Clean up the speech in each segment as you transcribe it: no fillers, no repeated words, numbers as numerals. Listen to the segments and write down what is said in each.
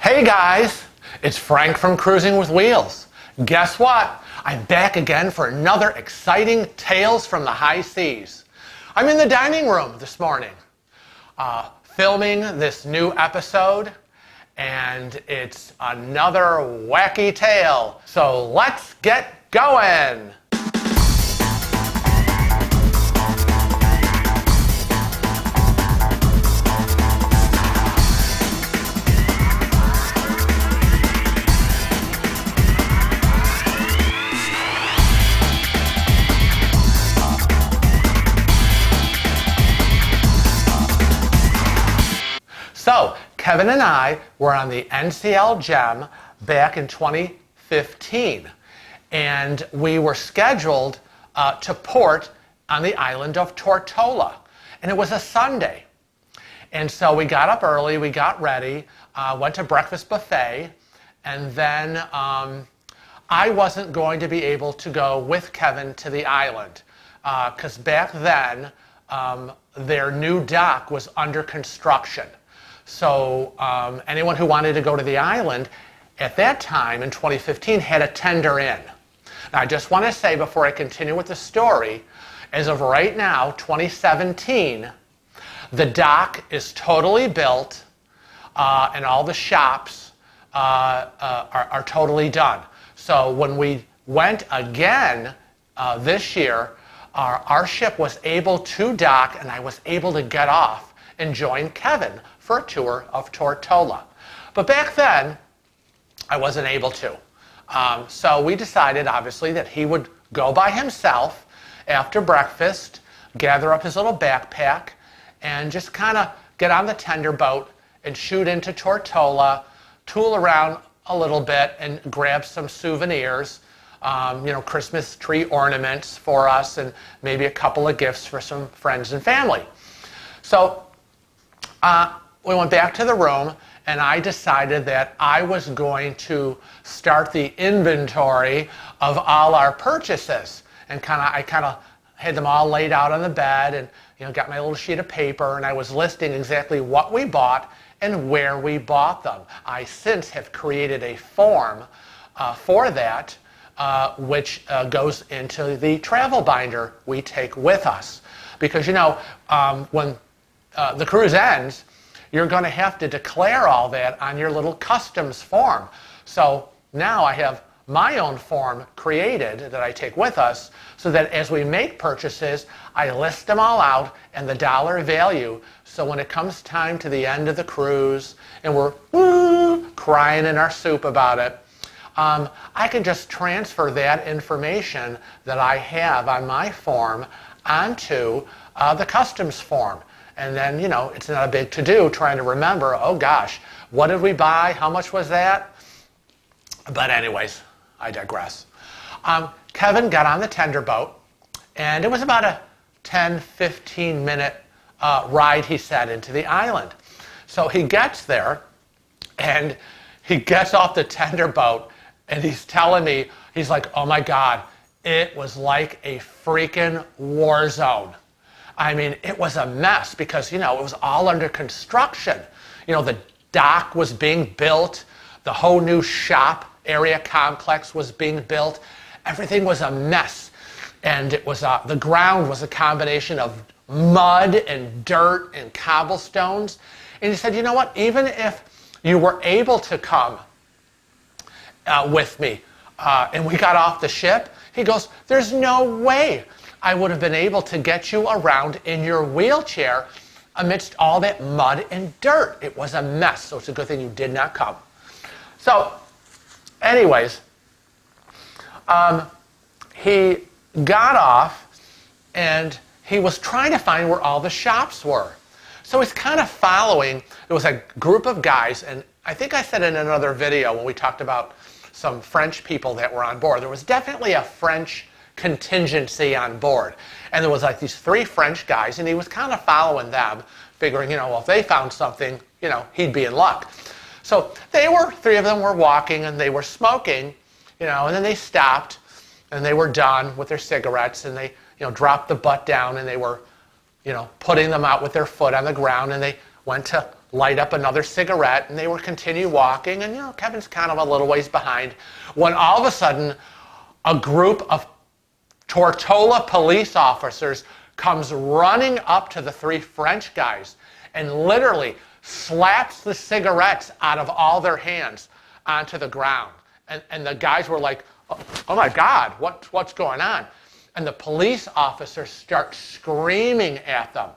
Hey guys, it's Frank from Cruising with Wheels. Guess what? I'm back again for another exciting Tales from the High Seas. I'm in the dining room this morning, filming this new episode, and it's another wacky tale. So let's get going. So, Kevin and I were on the NCL Gem back in 2015, and we were scheduled to port on the island of Tortola, and it was a Sunday. And so we got up early, we got ready, went to breakfast buffet, and then I wasn't going to be able to go with Kevin to the island, because back then their new dock was under construction. So anyone who wanted to go to the island at that time in 2015 had a tender in. Now I just want to say before I continue with the story, as of right now, 2017, the dock is totally built and all the shops are totally done. So when we went again this year, our ship was able to dock and I was able to get off and join Kevin for a tour of Tortola. But back then, I wasn't able to. So we decided, obviously, that he would go by himself after breakfast, gather up his little backpack, and just kind of get on the tender boat and shoot into Tortola, tool around a little bit, and grab some souvenirs, Christmas tree ornaments for us, and maybe a couple of gifts for some friends and family. So we went back to the room, and I decided that I was going to start the inventory of all our purchases. And I kind of had them all laid out on the bed, and got my little sheet of paper, and I was listing exactly what we bought and where we bought them. I since have created a form for that, which goes into the travel binder we take with us. Because when the cruise ends, you're going to have to declare all that on your little customs form. So now I have my own form created that I take with us, so that as we make purchases, I list them all out and the dollar value. So when it comes time to the end of the cruise and we're crying in our soup about it, I can just transfer that information that I have on my form onto the customs form. And then, it's not a big to-do trying to remember, oh gosh, what did we buy? How much was that? But anyways, I digress. Kevin got on the tender boat, and it was about a 10-15 minute ride, he said, into the island. So he gets there, and he gets off the tender boat, and he's telling me, he's like, oh my God, it was like a freaking war zone. I mean, it was a mess because, it was all under construction. The dock was being built. The whole new shop area complex was being built. Everything was a mess. And it was the ground was a combination of mud and dirt and cobblestones. And he said, you know what? Even if you were able to come with me and we got off the ship, he goes, there's no way I would have been able to get you around in your wheelchair amidst all that mud and dirt. It was a mess, so it's a good thing you did not come. So, anyways, he got off, and he was trying to find where all the shops were. So he's kind of following. There was a group of guys, and I think I said in another video when we talked about some French people that were on board, there was definitely a French contingency on board. And there was like these 3 French guys, and he was kind of following them, figuring, well, if they found something, he'd be in luck. So 3 of them were walking, and they were smoking, and then they stopped, and they were done with their cigarettes, and they, dropped the butt down, and they were, putting them out with their foot on the ground, and they went to light up another cigarette, and they would continue walking, and Kevin's kind of a little ways behind, when all of a sudden a group of Tortola police officers comes running up to the three French guys and literally slaps the cigarettes out of all their hands onto the ground. And the guys were like, oh my God, what's going on? And the police officers start screaming at them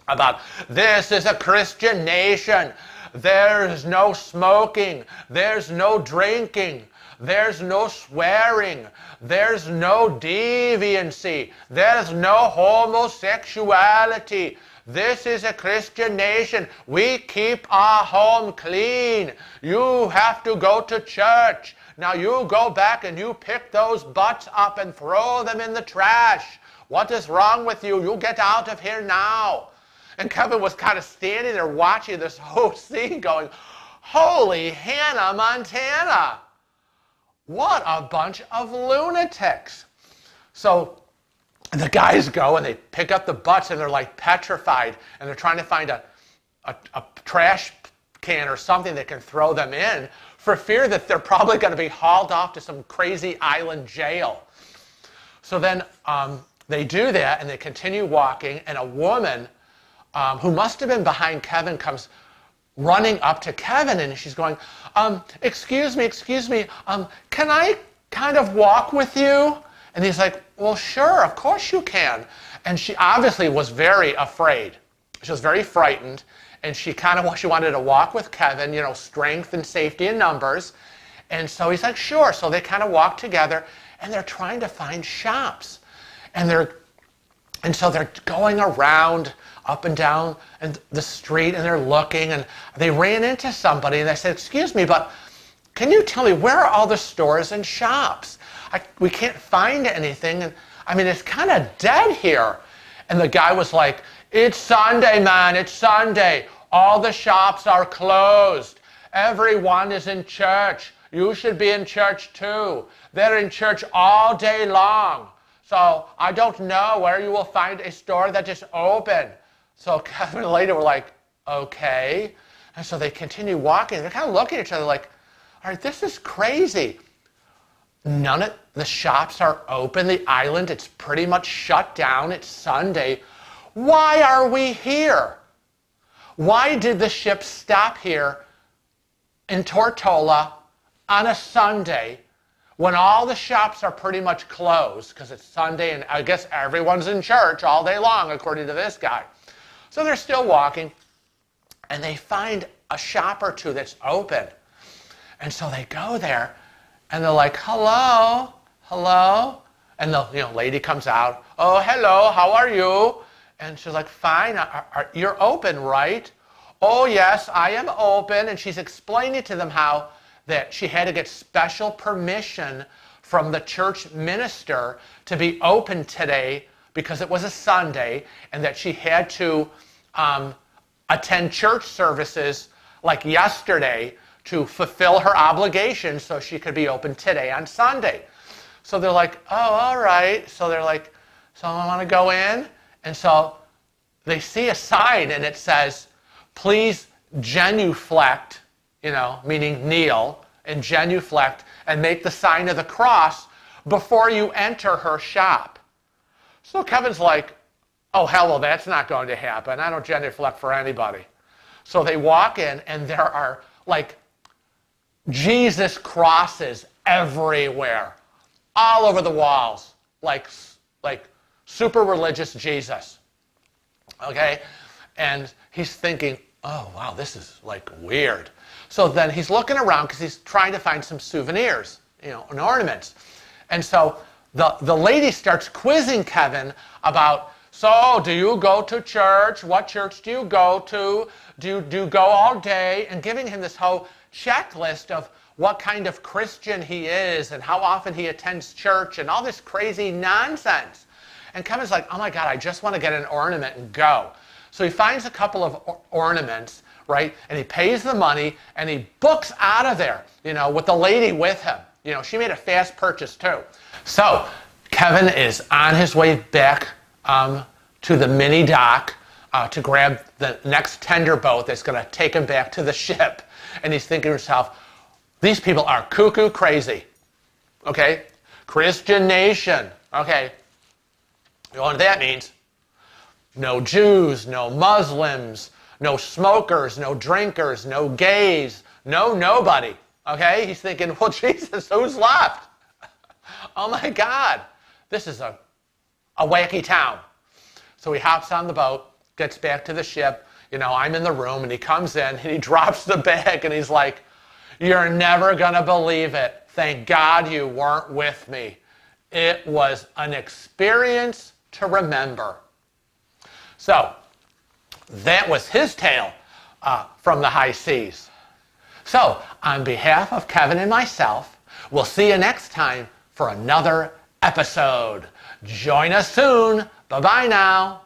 about, this is a Christian nation. There's no smoking. There's no drinking. There's no swearing. There's no deviancy. There's no homosexuality. This is a Christian nation. We keep our home clean. You have to go to church. Now you go back and you pick those butts up and throw them in the trash. What is wrong with you? You get out of here now. And Kevin was kind of standing there watching this whole scene going, holy Hannah Montana. What a bunch of lunatics. So the guys go and they pick up the butts and they're like petrified, and they're trying to find a trash can or something they can throw them in for fear that they're probably going to be hauled off to some crazy island jail. So then they do that and they continue walking, and a woman who must have been behind Kevin comes running up to Kevin, and she's going, excuse me, can I kind of walk with you? And he's like, well, sure, of course you can. And she obviously was very afraid. She was very frightened, and she wanted to walk with Kevin, strength and safety in numbers. And so he's like, sure. So they kind of walk together, and they're trying to find shops. And so they're going around up and down the street, and they're looking, and they ran into somebody, and they said, excuse me, but can you tell me, where are all the stores and shops? We can't find anything, and it's kind of dead here. And the guy was like, it's Sunday, man, it's Sunday. All the shops are closed. Everyone is in church. You should be in church too. They're in church all day long. So I don't know where you will find a store that is open. So Kevin and Lady were like, okay. And so they continue walking. They're kind of looking at each other like, all right, this is crazy. None of the shops are open. The island, it's pretty much shut down. It's Sunday. Why are we here? Why did the ship stop here in Tortola on a Sunday when all the shops are pretty much closed because it's Sunday and I guess everyone's in church all day long, according to this guy? So they're still walking, and they find a shop or two that's open. And so they go there, and they're like, hello. And the lady comes out, oh, hello, how are you? And she's like, fine, you're open, right? Oh, yes, I am open. And she's explaining to them how that she had to get special permission from the church minister to be open today because it was a Sunday, and that she had to attend church services like yesterday to fulfill her obligations so she could be open today on Sunday. So they're like, oh, all right. So they're like, so I want to go in. And so they see a sign, and it says, please genuflect, meaning kneel, and genuflect, and make the sign of the cross before you enter her shop. So Kevin's like, oh, hell, well, that's not going to happen. I don't genuflect for anybody. So they walk in, and there are like Jesus crosses everywhere, all over the walls, like super religious Jesus. Okay? And he's thinking, oh, wow, this is like weird. So then he's looking around because he's trying to find some souvenirs, and ornaments. And so the lady starts quizzing Kevin about, so do you go to church? What church do you go to? Do you go all day? And giving him this whole checklist of what kind of Christian he is and how often he attends church and all this crazy nonsense. And Kevin's like, oh my God, I just want to get an ornament and go. So he finds a couple of ornaments, right? And he pays the money and he books out of there, with the lady with him. She made a fast purchase too. So Kevin is on his way back to the mini dock to grab the next tender boat that's going to take him back to the ship. And he's thinking to himself, these people are cuckoo crazy. Okay? Christian nation. Okay? You know what that means? No Jews, no Muslims, no smokers, no drinkers, no gays, no nobody. Okay? He's thinking, well, Jesus, who's left? Oh my God. This is a wacky town. So he hops on the boat, gets back to the ship. You know, I'm in the room, and he comes in, and he drops the bag, and he's like, you're never going to believe it. Thank God you weren't with me. It was an experience to remember. So, that was his tale from the high seas. So, on behalf of Kevin and myself, we'll see you next time for another episode. Join us soon. Bye-bye now.